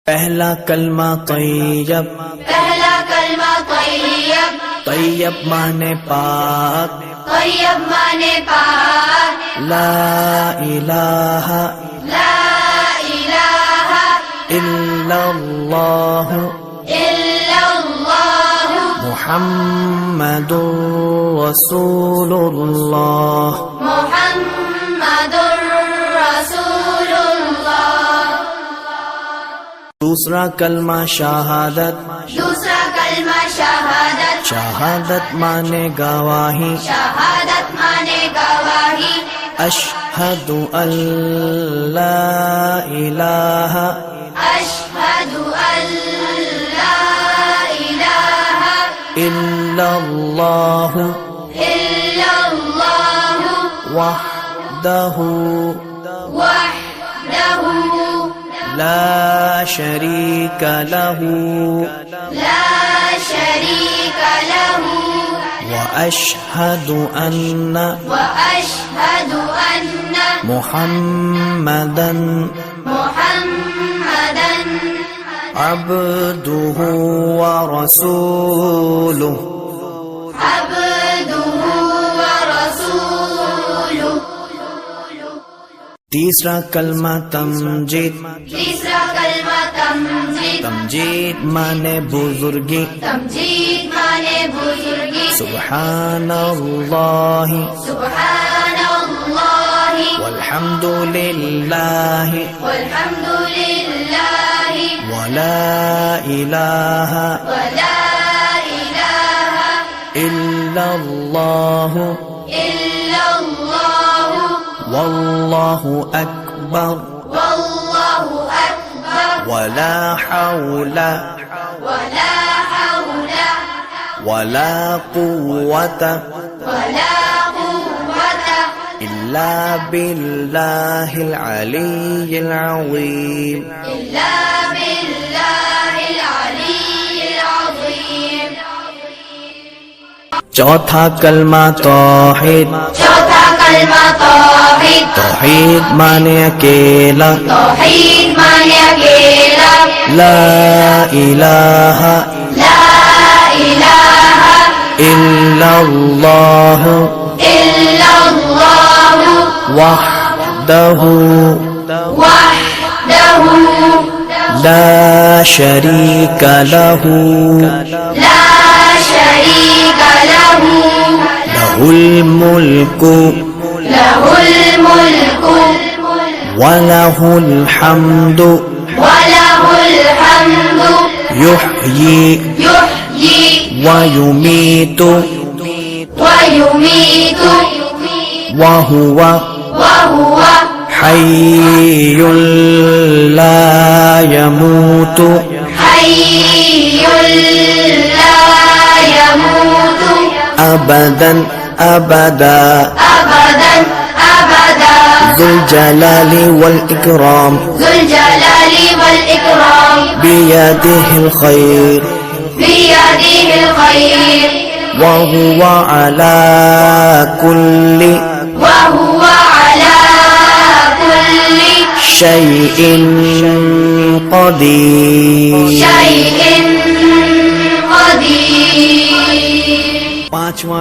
पहला कलमा तैयब, पहला कलमा तैयब, तैयब माने पाक, तैयब माने पाक, ला इलाहा ला इलाहा इल्लल्लाह इल्लल्लाह मुहम्मदुर रसूलुल्लाह। मुहम्मदुर रसूलुल्लाह। दूसरा कलमा शहादत, दूसरा कलमा शहादत, शहादत माने गवाही, शहादत माने गवाही, अशहदु अल्ला इलाहा अशहदु अल्ला इलाहा इल्लल्लाह इल्लल्लाह वहदहु वहदहु ला शरीक लहू ला शरीक लहु वअशहदु अन्न वअशहदु अन्न मुहम्मदन मुहम्मदन अब्दुहु व रसूलुहु। अब्दुहु व रसूलुहु। तीसरा कलमा तमजीद, तीसरा कलमा तमजीद, तमजीद माने बुजुर्गी, तमजीद माने बुजुर्गी, सुब्हानल्लाहि सुब्हानल्लाहि वल्हम्दुलिल्लाहि वल्हम्दुलिल्लाहि वला इलाहा वला इलाहा इल्लल्लाह इल्लल्लाह वल्लाहु अकबर वल्लाहु अकबर वला हौला वला हौला वला कुव्वता वला कुव्वता इल्ला बिल्लाहिल अलिय्यिल अज़ीम। इल्ला बिल्लाहिल अलिय्यिल अज़ीम। चौथा कलमा तौहीद, चौथा कलमा तौहीद, तौहीद माने अकेला, तौहीद माने अकेला, ला इलाहा ला इलाहा इल्लल्लाह इल्लल्लाह वहदहु वहदहु ला शरीक लहू ला शरीक लहु लहुल मुल्कु लहुल मुल्कु वलहुल हम्दु वलहुल हम्दु युह्यी युह्यी वयुमीतु वयुमीतु वहुवा वहुव हय्युल ला यमूतु हय्युल ला यमूतु अबदन अबदा अबदन अबदा ज़ुल जलालि वल इकराम ज़ुल जलालि वल इकराम बियदिहिल खैर बियदिहिल खैर वहुव अला कुल्लि वहुव अला कुल्लि शैइन क़दीर। शैइन क़दीर। पांचवा